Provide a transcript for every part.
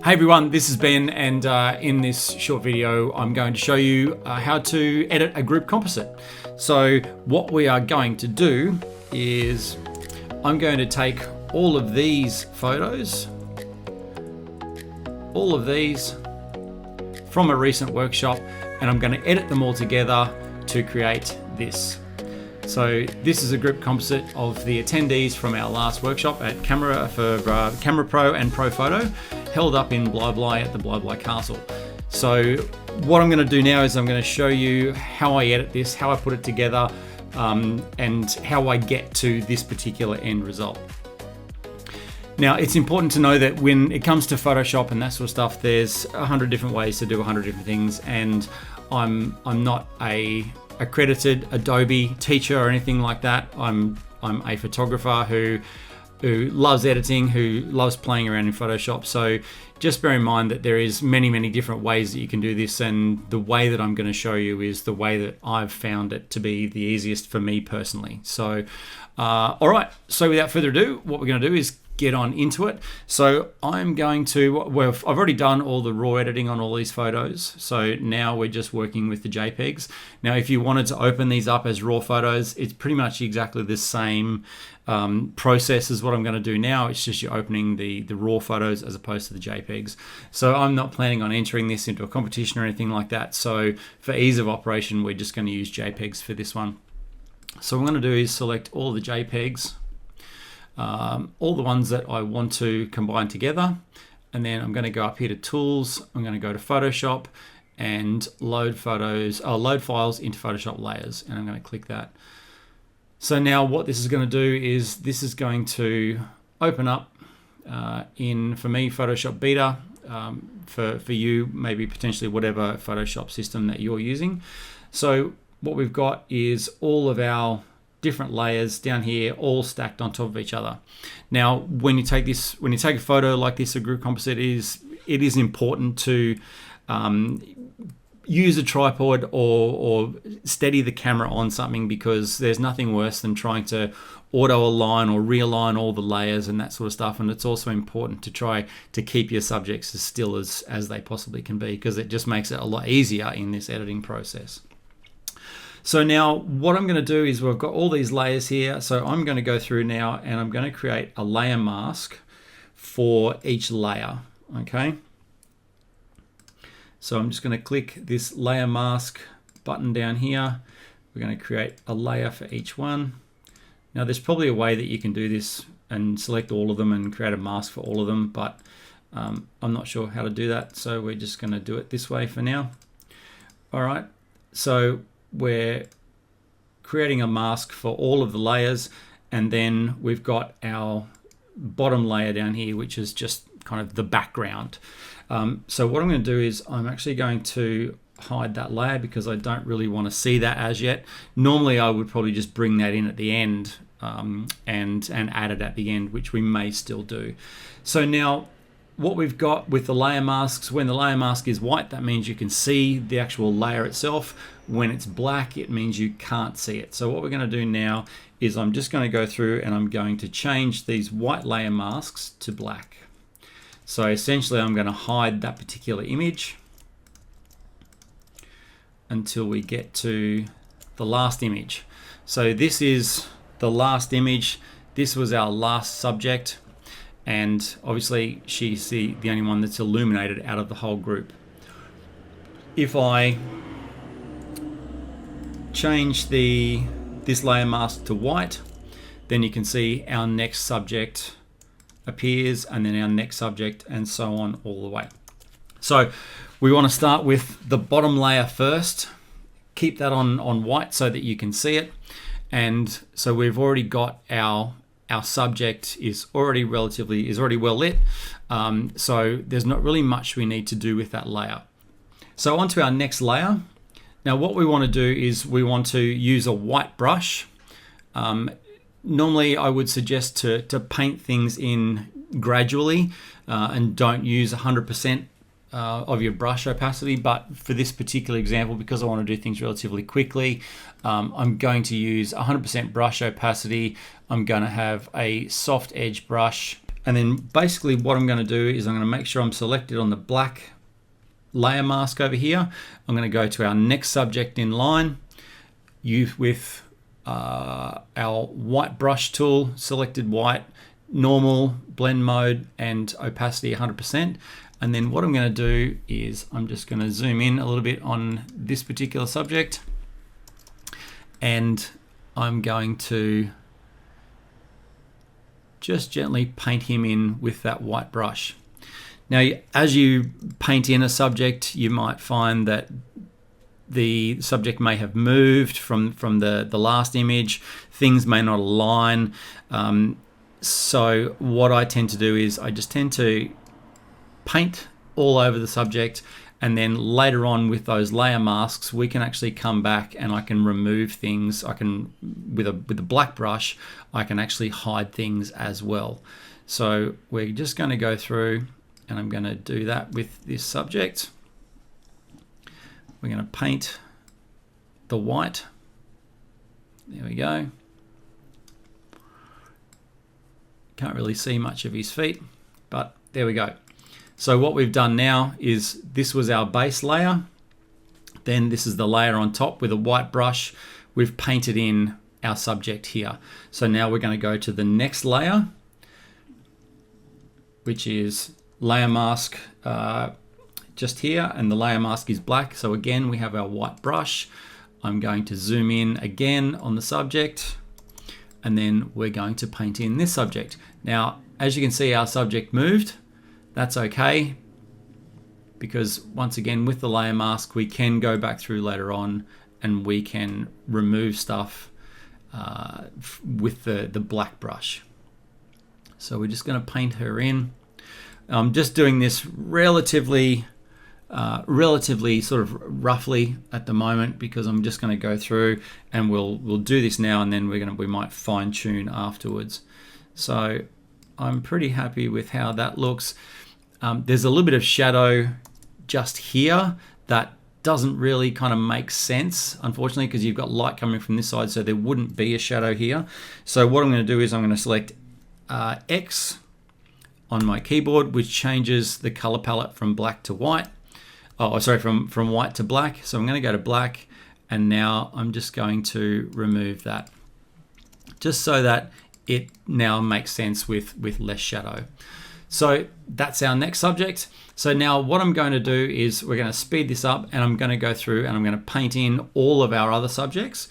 Hey everyone, this is Ben, and in this short video I'm going to show you how to edit a group composite. So what we are going to do is I'm going to take all of these photos, all of these from a recent workshop, and I'm going to edit them all together to create this. So this is a group composite of the attendees from our last workshop at Camera Pro and Profoto, held up in Bly at the Bly Castle. So what I'm going to do now is I'm going to show you how I edit this, how I put it together, and how I get to this particular end result. Now, it's important to know that when it comes to Photoshop and that sort of stuff, there's 100 different ways to do 100 different things, and I'm not a accredited Adobe teacher or anything like that. I'm a photographer who loves editing, who loves playing around in Photoshop. So just bear in mind that there is many different ways that you can do this, and the way that I'm going to show you is the way that I've found it to be the easiest for me personally. So all right, so without further ado, what we're going to do is get on into it. So I'm going to, I've already done all the raw editing on all these photos, so now we're just working with the JPEGs. Now if you wanted to open these up as raw photos, it's pretty much exactly the same process as what I'm going to do now. It's just you're opening the raw photos as opposed to the JPEGs. So I'm not planning on entering this into a competition or anything like that, so for ease of operation we're just going to use JPEGs for this one. So what I'm going to do is select all the JPEGs, all the ones that I want to combine together, and then I'm going to go up here to Tools. I'm going to go to Photoshop and load files into Photoshop layers, and I'm going to click that. So now what this is going to do is this is going to open up in, for me, Photoshop Beta, for you maybe potentially whatever Photoshop system that you're using. So what we've got is all of our different layers down here, all stacked on top of each other. Now, when you take a photo like this, a group composite, it is important to use a tripod or steady the camera on something, because there's nothing worse than trying to auto align or realign all the layers and that sort of stuff. And it's also important to try to keep your subjects as still as they possibly can be, because it just makes it a lot easier in this editing process. So now what I'm going to do is we've got all these layers here. So I'm going to go through now and I'm going to create a layer mask for each layer. Okay. So I'm just going to click this layer mask button down here. We're going to create a layer for each one. Now there's probably a way that you can do this and select all of them and create a mask for all of them, but I'm not sure how to do that. So we're just going to do it this way for now. All right. So we're creating a mask for all of the layers, and then we've got our bottom layer down here, which is just kind of the background. So what I'm going to do is I'm actually going to hide that layer because I don't really want to see that as yet. Normally I would probably just bring that in at the end and add it at the end, which we may still do. So now what we've got with the layer masks, when the layer mask is white, that means you can see the actual layer itself. When it's black, it means you can't see it. So what we're going to do now is I'm just going to go through and I'm going to change these white layer masks to black. So essentially I'm going to hide that particular image until we get to the last image. So this is the last image. This was our last subject, and obviously she's the only one that's illuminated out of the whole group. If I change this layer mask to white, then you can see our next subject appears, and then our next subject, and so on all the way. So we want to start with the bottom layer first. Keep that on white so that you can see it. And so we've already got our subject is already well lit. So there's not really much we need to do with that layer. So on to our next layer. Now what we want to do is we want to use a white brush. Normally I would suggest to paint things in gradually and don't use 100% of your brush opacity, but for this particular example, because I want to do things relatively quickly, I'm going to use 100% brush opacity. I'm going to have a soft edge brush And then basically what I'm going to do is I'm going to make sure I'm selected on the black layer mask over here. I'm going to go to our next subject in line, with our white brush tool, selected white, normal, blend mode, and opacity 100%. And then what I'm going to do is I'm just going to zoom in a little bit on this particular subject, and I'm going to just gently paint him in with that white brush. Now, as you paint in a subject, you might find that the subject may have moved from the last image. Things may not align. So what I tend to do is I just tend to paint all over the subject, and then later on with those layer masks, we can actually come back and I can remove things. I can, with a black brush, I can actually hide things as well. So we're just going to go through, and I'm going to do that with this subject. We're going to paint the white. There we go. Can't really see much of his feet, but there we go. So what we've done now is this was our base layer. Then this is the layer on top with a white brush. We've painted in our subject here. So now we're going to go to the next layer, which is layer mask just here, and the layer mask is black. So again, we have our white brush. I'm going to zoom in again on the subject, and then we're going to paint in this subject. Now, as you can see, our subject moved. That's okay, because once again, with the layer mask, we can go back through later on and we can remove stuff with the black brush. So we're just going to paint her in. I'm just doing this relatively sort of roughly at the moment, because I'm just going to go through and we'll do this now, and then we might fine tune afterwards. So I'm pretty happy with how that looks. There's a little bit of shadow just here that doesn't really kind of make sense, unfortunately, because you've got light coming from this side, so there wouldn't be a shadow here. So what I'm going to do is I'm going to select X on my keyboard, which changes the color palette from black to white. Oh, sorry, from white to black. So I'm going to go to black, and now I'm just going to remove that, just so that it now makes sense with less shadow. So that's our next subject. So now what I'm going to do is we're going to speed this up, and I'm going to go through and I'm going to paint in all of our other subjects.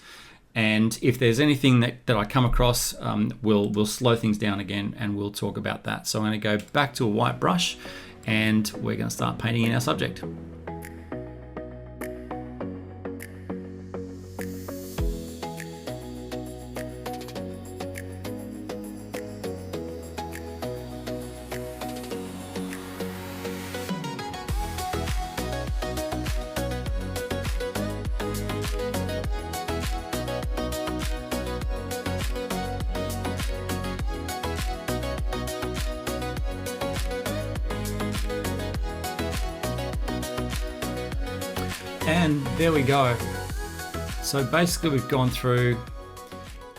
And if there's anything that I come across, we'll slow things down again, and we'll talk about that. So I'm going to go back to a white brush, and we're going to start painting in our subject. And there we go. So basically we've gone through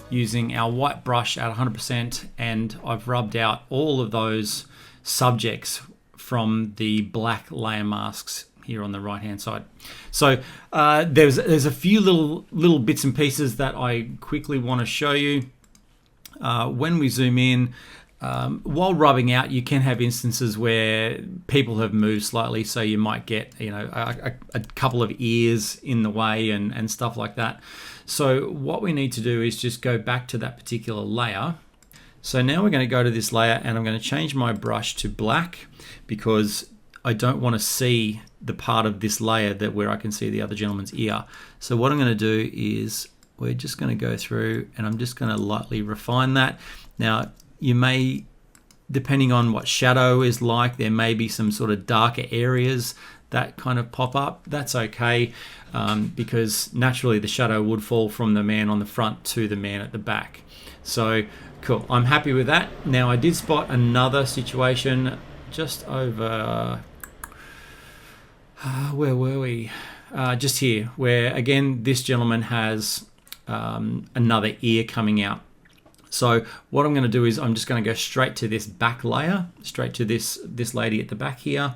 using our white brush at 100%, and I've rubbed out all of those subjects from the black layer masks here on the right hand side. So there's a few little bits and pieces that I quickly want to show you. When we zoom in, while rubbing out, you can have instances where people have moved slightly, so you might get a couple of ears in the way and stuff like that. So what we need to do is just go back to that particular layer. So now we're going to go to this layer, and I'm going to change my brush to black, because I don't want to see the part of this layer where I can see the other gentleman's ear. So what I'm going to do is we're just going to go through, and I'm just going to lightly refine that. Now, you may, depending on what shadow is like, there may be some sort of darker areas that kind of pop up. That's okay, because naturally the shadow would fall from the man on the front to the man at the back. So cool, I'm happy with that. Now I did spot another situation just over, where were we? Just here, where again, this gentleman has another ear coming out. So what I'm going to do is I'm just going to go straight to this back layer, straight to this lady at the back here.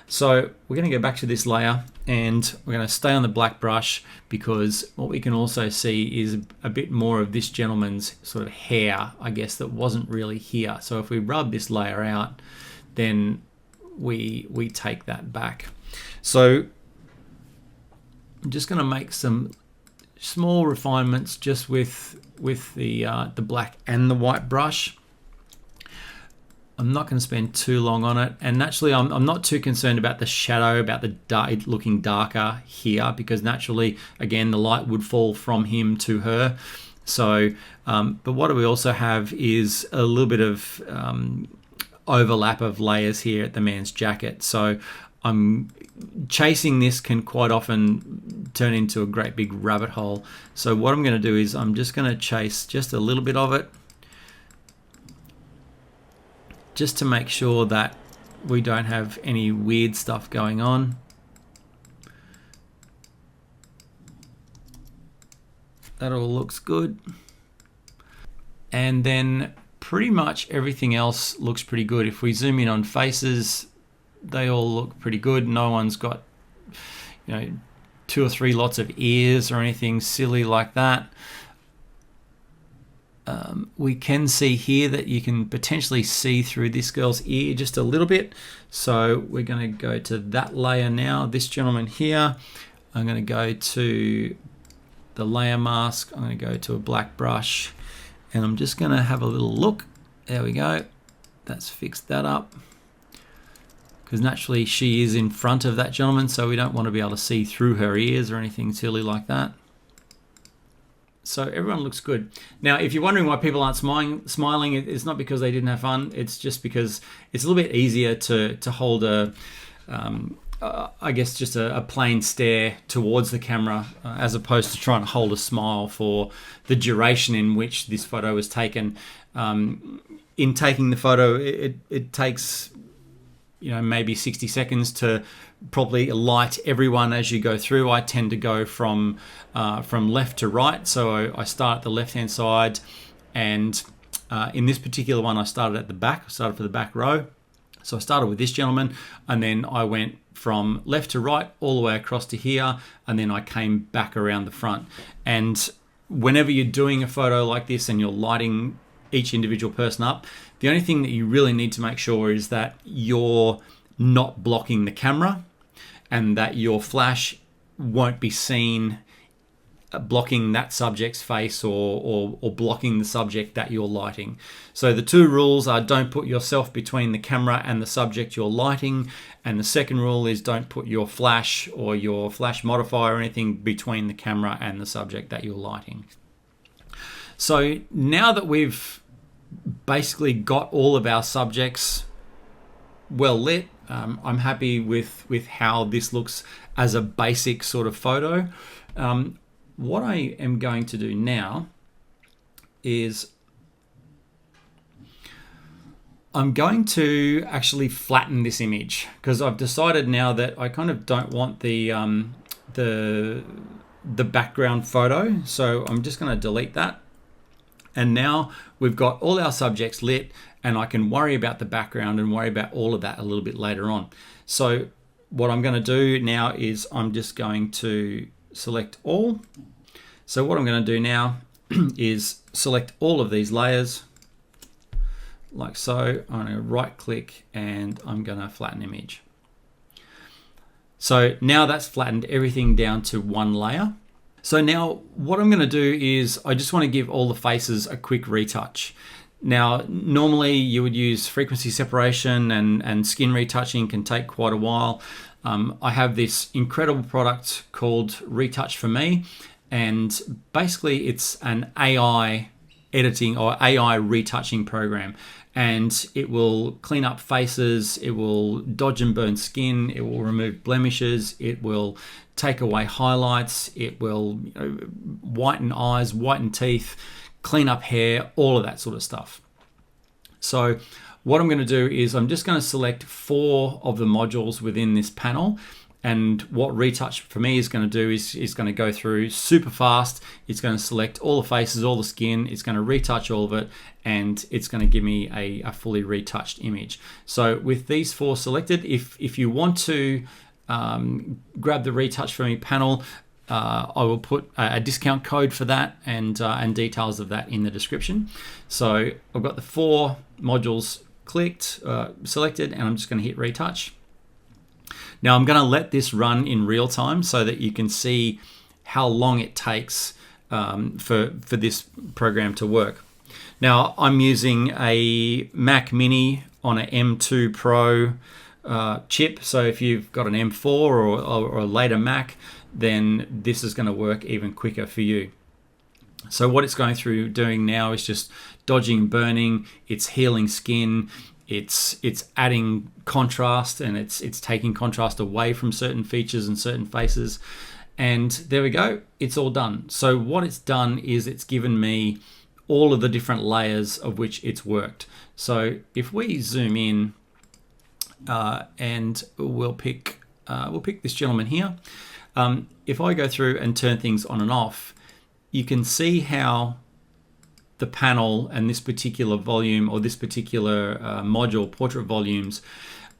So we're going to go back to this layer and we're going to stay on the black brush, because what we can also see is a bit more of this gentleman's sort of hair, I guess, that wasn't really here. So if we rub this layer out, then we take that back. So I'm just going to make some small refinements just with the black and the white brush. I'm not going to spend too long on it, and naturally I'm not too concerned about the shadow, about the dark, looking darker here, because naturally, again, the light would fall from him to her. So, but what we also have is a little bit of overlap of layers here at the man's jacket. So I'm chasing this can quite often turn into a great big rabbit hole. So what I'm going to do is I'm just going to chase just a little bit of it, just to make sure that we don't have any weird stuff going on. That all looks good. And then pretty much everything else looks pretty good. If we zoom in on faces, they all look pretty good. No one's got, 2 or 3 lots of ears or anything silly like that. We can see here that you can potentially see through this girl's ear just a little bit. So we're going to go to that layer now. This gentleman here, I'm going to go to the layer mask. I'm going to go to a black brush, and I'm just going to have a little look. There we go. That's fixed that up, because naturally she is in front of that gentleman, so we don't want to be able to see through her ears or anything silly like that. So everyone looks good. Now, if you're wondering why people aren't smiling, it's not because they didn't have fun. It's just because it's a little bit easier to hold I guess just a plain stare towards the camera, as opposed to trying to hold a smile for the duration in which this photo was taken. In taking the photo, it takes maybe 60 seconds to probably light everyone as you go through. I tend to go from left to right, so I start at the left hand side, and in this particular one I started at the back. I started for the back row, so I started with this gentleman, and then I went from left to right all the way across to here, and then I came back around the front. And whenever you're doing a photo like this and you're lighting each individual person up, the only thing that you really need to make sure is that you're not blocking the camera, and that your flash won't be seen blocking that subject's face or blocking the subject that you're lighting. So the 2 rules are: don't put yourself between the camera and the subject you're lighting, and the second rule is don't put your flash or your flash modifier or anything between the camera and the subject that you're lighting. So now that we've basically got all of our subjects well lit, I'm happy with how this looks as a basic sort of photo. What I am going to do now is I'm going to actually flatten this image, because I've decided now that I kind of don't want the background photo. So I'm just going to delete that. And now we've got all our subjects lit, and I can worry about the background and worry about all of that a little bit later on. So what I'm going to do now is I'm just going to select all. So what I'm going to do now is select all of these layers like so. I'm going to right click and I'm going to flatten image. So now that's flattened everything down to one layer. So now what I'm going to do is I just want to give all the faces a quick retouch. Now, normally you would use frequency separation, and skin retouching can take quite a while. I have this incredible product called Retouch for Me, and basically it's an AI editing or AI retouching program, and it will clean up faces, it will dodge and burn skin, it will remove blemishes, it will take away highlights, it will whiten eyes, whiten teeth, clean up hair, all of that sort of stuff. So what I'm going to do is I'm just going to select 4 of the modules within this panel, And what retouch for me is going to do is going to go through super fast. It's going to select all the faces, all the skin. It's going to retouch all of it, and it's going to give me a fully retouched image. So with these 4 selected, if you want to grab the retouch for me panel, I will put a discount code for that and details of that in the description. So I've got the 4 modules selected, and I'm just going to hit retouch. Now I'm going to let this run in real time so that you can see how long it takes for this program to work. Now I'm using a Mac Mini on an M2 Pro chip, so if you've got an M4 or a later Mac, then this is going to work even quicker for you. So what it's going through doing now is just dodging burning, it's healing skin, it's adding contrast, and it's taking contrast away from certain features and certain faces. And there we go, it's all done. So what it's done is it's given me all of the different layers of which it's worked. So if we zoom in and we'll pick this gentleman here. If I go through and turn things on and off, you can see how the panel and this particular volume or this particular module, portrait volumes,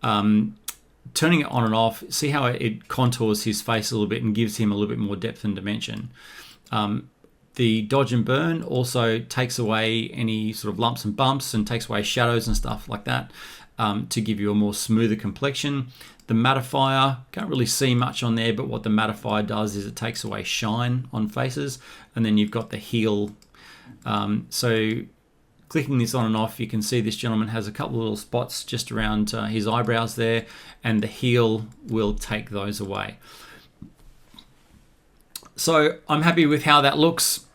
turning it on and off, see how it contours his face a little bit and gives him a little bit more depth and dimension. The dodge and burn also takes away any sort of lumps and bumps and takes away shadows and stuff like that to give you a more smoother complexion. The mattifier, can't really see much on there, but what the mattifier does is it takes away shine on faces. And then you've got the heal. So clicking this on and off, you can see this gentleman has a couple of little spots just around his eyebrows there, and the heal will take those away. So I'm happy with how that looks.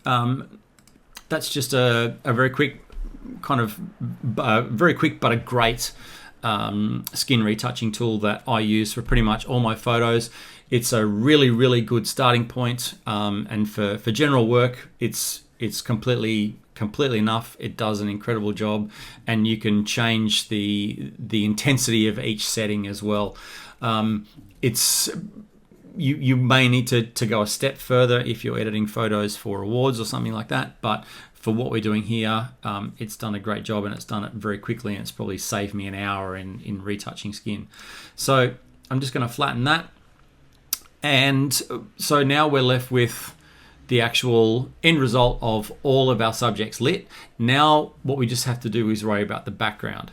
That's just a very quick very quick but a great skin retouching tool that I use for pretty much all my photos. It's a really good starting point, and for general work it's completely enough. It does an incredible job, and you can change the intensity of each setting as well. You may need to go a step further if you're editing photos for awards or something like that, but for what we're doing here, it's done a great job, and it's done it very quickly, and it's probably saved me an hour in retouching skin. So I'm just going to flatten that, and so now we're left with the actual end result of all of our subjects lit. Now what we just have to do is worry about the background.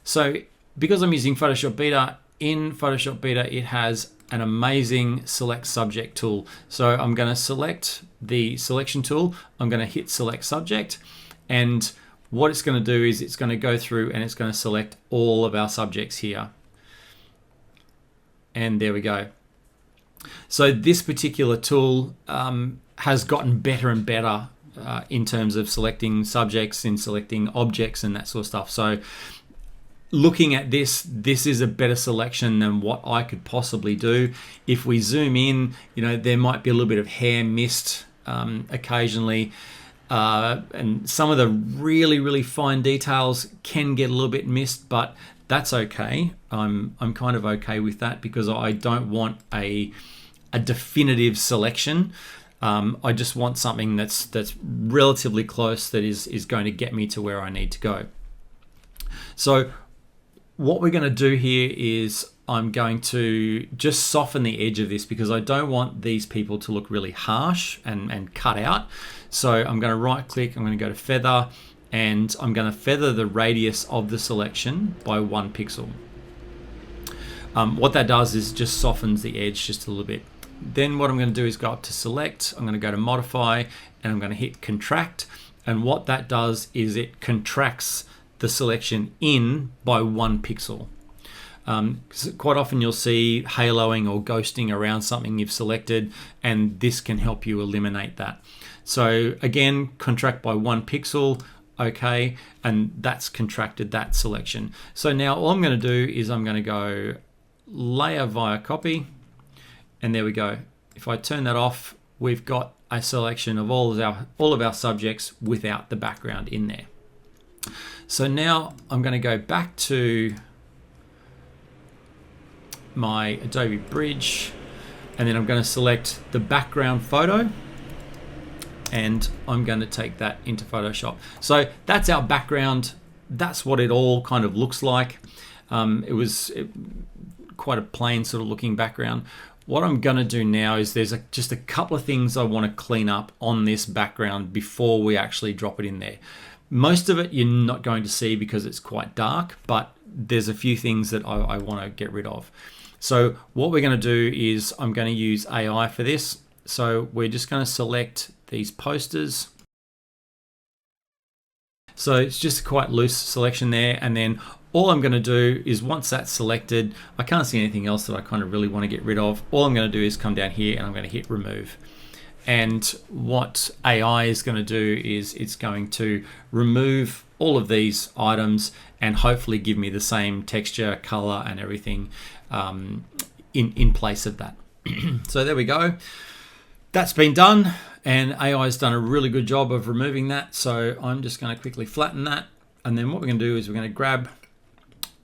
So because I'm using Photoshop Beta, in Photoshop Beta it has an amazing select subject tool. So I'm going to select the selection tool, I'm going to hit select subject, and what it's going to do is it's going to go through and it's going to select all of our subjects here. And there we go. So this particular tool has gotten better and better in terms of selecting subjects, in selecting objects and that sort of stuff. So looking at this is a better selection than what I could possibly do. If we zoom in, there might be a little bit of hair mist occasionally, and some of the really fine details can get a little bit missed, but that's okay. I'm kind of okay with that because I don't want a definitive selection. I just want something that's relatively close, that is going to get me to where I need to go. So what we're going to do here is I'm going to just soften the edge of this because I don't want these people to look really harsh and cut out. So I'm going to right click, I'm going to go to feather, and I'm going to feather the radius of the selection by 1 pixel. What that does is just softens the edge just a little bit. Then what I'm going to do is go up to select, I'm going to go to modify, and I'm going to hit contract. And what that does is it contracts the selection in by 1 pixel. Quite often you'll see haloing or ghosting around something you've selected, and this can help you eliminate that. So again, contract by 1 pixel, okay, and that's contracted that selection. So now all I'm going to do is I'm going to go layer via copy, and there we go. If I turn that off, we've got a selection of all of our subjects without the background in there. So now I'm going to go back to my Adobe Bridge, and then I'm going to select the background photo, and I'm going to take that into Photoshop. So that's our background. That's what it all kind of looks like. It was quite a plain sort of looking background. What I'm going to do now is there's just a couple of things I want to clean up on this background before we actually drop it in there. Most of it you're not going to see because it's quite dark, but there's a few things that I want to get rid of. So what we're going to do is I'm going to use AI for this. So we're just going to select these posters. So it's just a quite loose selection there, and then all I'm going to do is once that's selected, I can't see anything else that I kind of really want to get rid of. All I'm going to do is come down here and I'm going to hit remove. And what AI is going to do is it's going to remove all of these items and hopefully give me the same texture, color, and everything in place of that. So there we go. That's been done, and AI has done a really good job of removing that. So I'm just going to quickly flatten that, and then what we're going to do is we're going to grab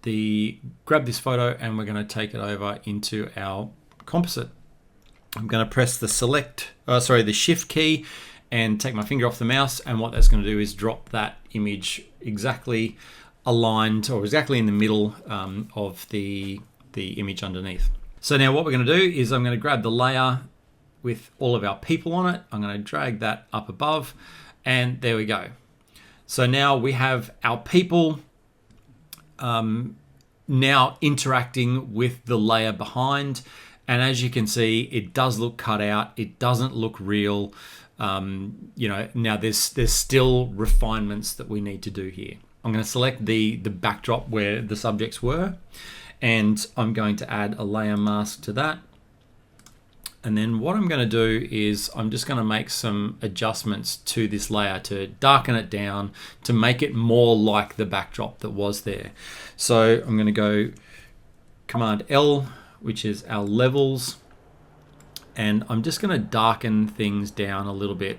this photo and we're going to take it over into our composite. I'm going to press the the shift key and take my finger off the mouse, and what that's going to do is drop that image exactly aligned or exactly in the middle of the image underneath. So now what we're going to do is I'm going to grab the layer with all of our people on it. I'm going to drag that up above, and there we go. So now we have our people now interacting with the layer behind, and as you can see, it does look cut out. It doesn't look real. You know, now there's still refinements that we need to do here. I'm going to select the backdrop where the subjects were, and I'm going to add a layer mask to that. And then what I'm going to do is I'm just going to make some adjustments to this layer to darken it down to make it more like the backdrop that was there. So I'm going to go Command L, which is our levels, and I'm just going to darken things down a little bit.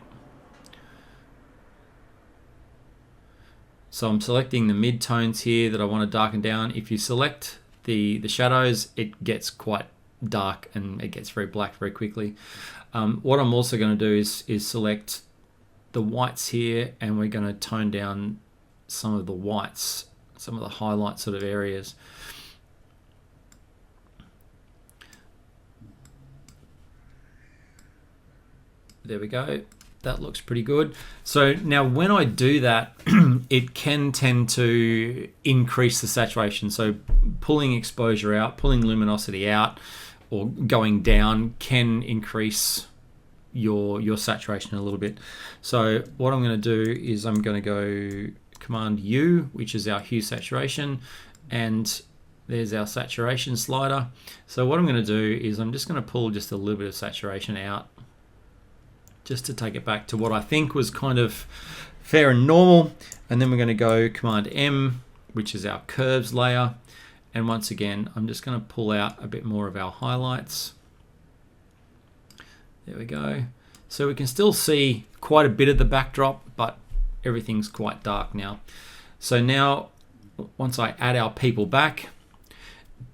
So I'm selecting the mid-tones here that I want to darken down. If you select the shadows, it gets quite dark and it gets very black very quickly. What I'm also going to do is select the whites here, and we're going to tone down some of the whites, some of the highlight sort of areas. There we go. That looks pretty good. So now when I do that, it can tend to increase the saturation. So pulling exposure out, pulling luminosity out, or going down can increase your saturation a little bit. So what I'm going to do is I'm going to go Command U, which is our hue saturation, and there's our saturation slider. So what I'm going to do is I'm just going to pull just a little bit of saturation out, just to take it back to what I think was kind of fair and normal. And then we're going to go Command M, which is our curves layer. And once again, I'm just going to pull out a bit more of our highlights. There we go. So we can still see quite a bit of the backdrop, but everything's quite dark now. So now, once I add our people back,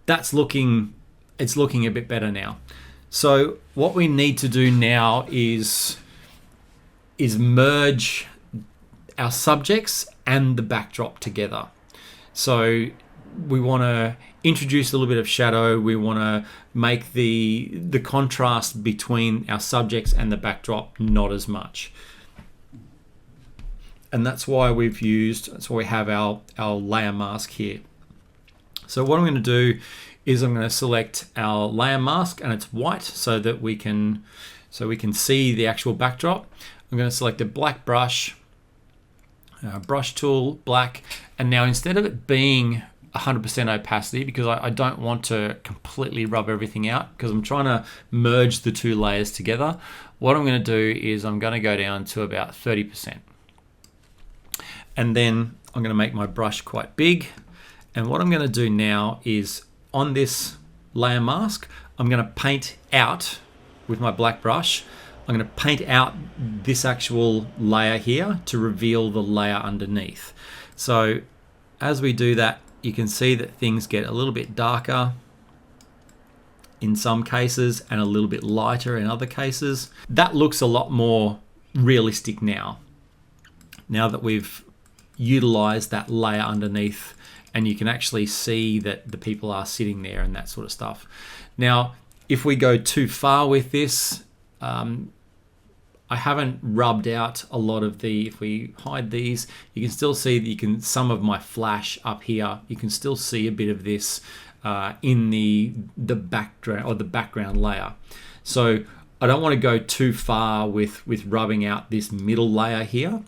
it's looking a bit better now. So what we need to do now is merge our subjects and the backdrop together. So we want to introduce a little bit of shadow. We want to make the contrast between our subjects and the backdrop not as much. And that's why we have our layer mask here. So what I'm going to do is I'm going to select our layer mask, and it's white so that we can see the actual backdrop. I'm going to select a black brush, brush tool, black, and now instead of it being 100% opacity, because I don't want to completely rub everything out because I'm trying to merge the two layers together, what I'm going to do is I'm going to go down to about 30%. And then I'm going to make my brush quite big. And what I'm going to do now is on this layer mask, I'm going to paint out with my black brush. I'm going to paint out this actual layer here to reveal the layer underneath. So as we do that, you can see that things get a little bit darker. in some cases and a little bit lighter in other cases. That looks a lot more realistic now that we've utilized that layer underneath, and you can actually see that the people are sitting there and that sort of stuff. Now, if we go too far with this, I haven't rubbed out a lot of the, if we hide these, you can still see that some of my flash up here, you can still see a bit of this in the background or the background layer. So I don't want to go too far with rubbing out this middle layer here,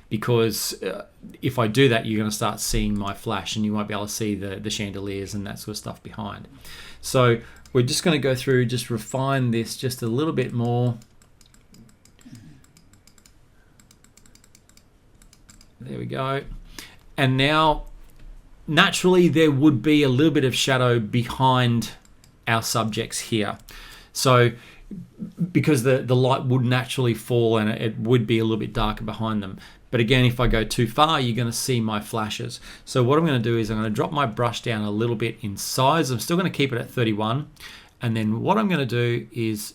because if I do that, you're going to start seeing my flash and you won't be able to see the chandeliers and that sort of stuff behind. So we're just going to go through, just refine this just a little bit more. There we go. And now, naturally, there would be a little bit of shadow behind our subjects here. So, because the light would naturally fall and it would be a little bit darker behind them. But again, if I go too far, you're going to see my flashes. So what I'm going to do is I'm going to drop my brush down a little bit in size. I'm still going to keep it at 31. And then what I'm going to do is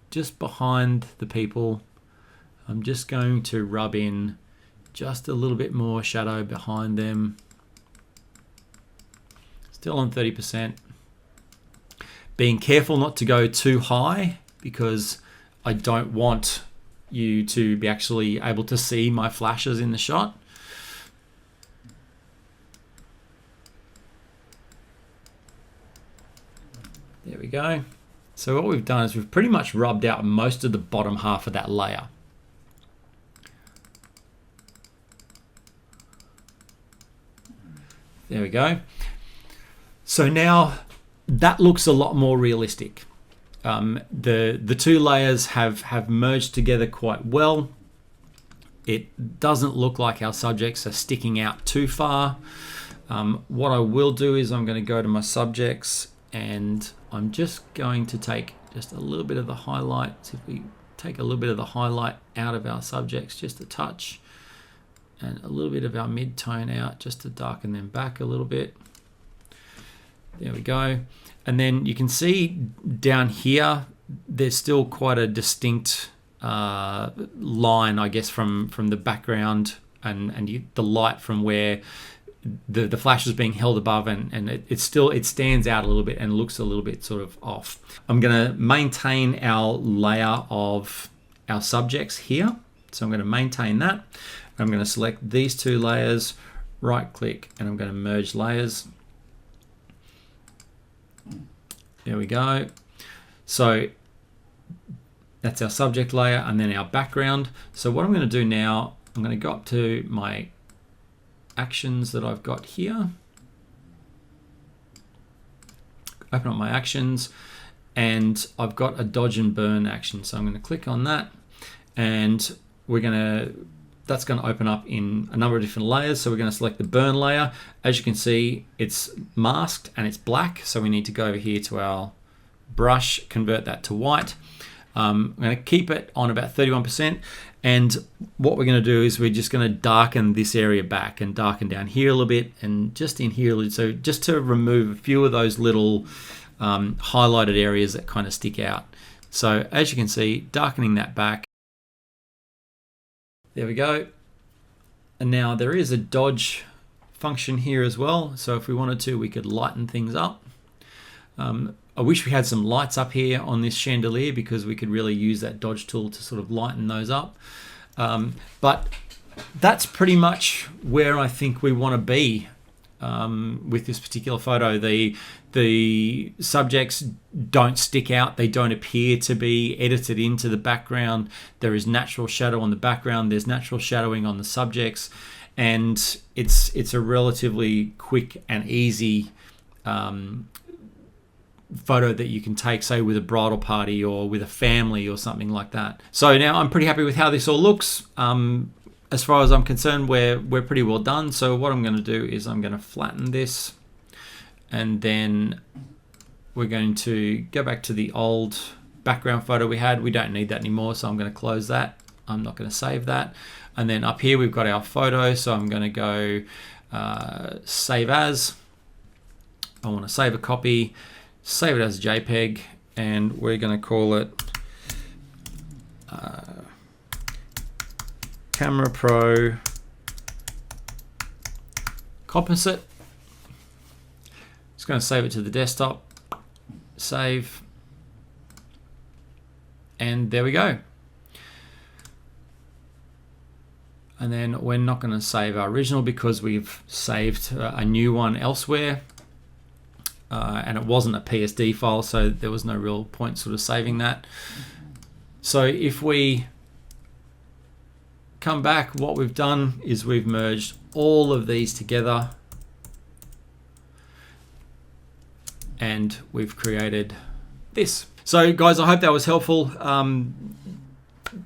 just behind the people, I'm just going to rub in just a little bit more shadow behind them. Still on 30%. Being careful not to go too high, because I don't want you to be actually able to see my flashes in the shot. There we go. So what we've done is we've pretty much rubbed out most of the bottom half of that layer. There we go. So now that looks a lot more realistic. The two layers have merged together quite well. It doesn't look like our subjects are sticking out too far. What I will do is I'm going to go to my subjects and I'm just going to take just a little bit of the highlight. So if we take a little bit of the highlight out of our subjects, just a touch, and a little bit of our mid-tone out just to darken them back a little bit. There we go. And then you can see down here, there's still quite a distinct line, I guess, from the background and the light from where the flash is being held above, and it stands out a little bit and looks a little bit sort of off. I'm going to maintain our layer of our subjects here. So I'm going to maintain that. I'm going to select these two layers, right click, and I'm going to merge layers. There we go. So that's our subject layer and then our background. So what I'm going to do now, I'm going to go up to my actions that I've got here. Open up my actions, and I've got a dodge and burn action. So I'm going to click on that, and that's going to open up in a number of different layers. So we're going to select the burn layer. As you can see, it's masked and it's black. So we need to go over here to our brush, convert that to white. I'm going to keep it on about 31%. And what we're going to do is we're just going to darken this area back and darken down here a little bit and just in here. So just to remove a few of those little highlighted areas that kind of stick out. So as you can see, darkening that back. There we go. And now there is a dodge function here as well. So if we wanted to, we could lighten things up. I wish we had some lights up here on this chandelier, because we could really use that dodge tool to sort of lighten those up. But that's pretty much where I think we want to be with this particular photo. The subjects don't stick out. They don't appear to be edited into the background. There is natural shadow on the background. There's natural shadowing on the subjects. And it's a relatively quick and easy photo that you can take, say, with a bridal party or with a family or something like that. So now I'm pretty happy with how this all looks. As far as I'm concerned, we're pretty well done. So what I'm going to do is I'm going to flatten this, and then we're going to go back to the old background photo we had. We don't need that anymore, so I'm going to close that. I'm not going to save that. And then up here we've got our photo, so I'm going to go save as. I want to save a copy. save it as a JPEG, and we're going to call it Camera Pro Composite. Just going to save it to the desktop, save, and there we go. And then we're not going to save our original because we've saved a new one elsewhere, and it wasn't a PSD file, so there was no real point sort of saving that. So if we come back, what we've done is we've merged all of these together and we've created this. So guys, I hope that was helpful.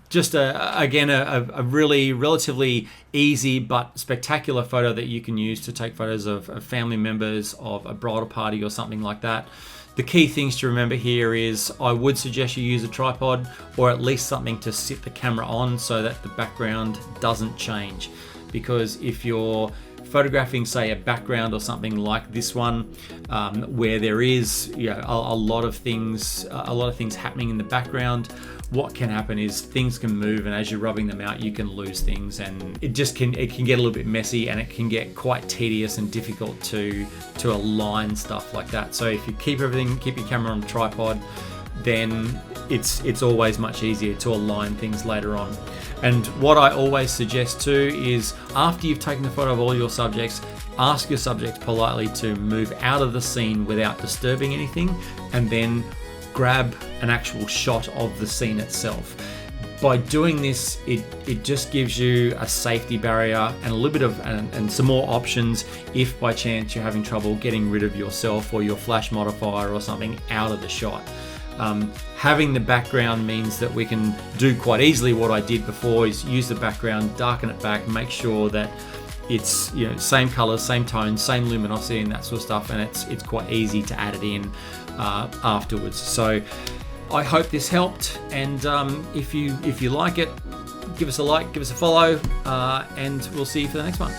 Just again a really relatively easy but spectacular photo that you can use to take photos of family members, of a bridal party or something like that. The key things to remember here is I would suggest you use a tripod or at least something to sit the camera on so that the background doesn't change. Because if you're photographing, say, a background or something like this one, where there is a lot of things happening in the background, what can happen is things can move, and as you're rubbing them out, you can lose things, and it can get a little bit messy, and it can get quite tedious and difficult to align stuff like that. So if you keep your camera on a tripod, then it's always much easier to align things later on. And what I always suggest too is after you've taken the photo of all your subjects, ask your subjects politely to move out of the scene without disturbing anything, and then grab an actual shot of the scene itself. By doing this, it just gives you a safety barrier and a little bit of and some more options if by chance you're having trouble getting rid of yourself or your flash modifier or something out of the shot. Having the background means that we can do quite easily what I did before, is use the background, darken it back, make sure that it's same colors, same tones, same luminosity and that sort of stuff, and it's quite easy to add it in afterwards. So I hope this helped, and if you like it, give us a like, give us a follow, and we'll see you for the next one.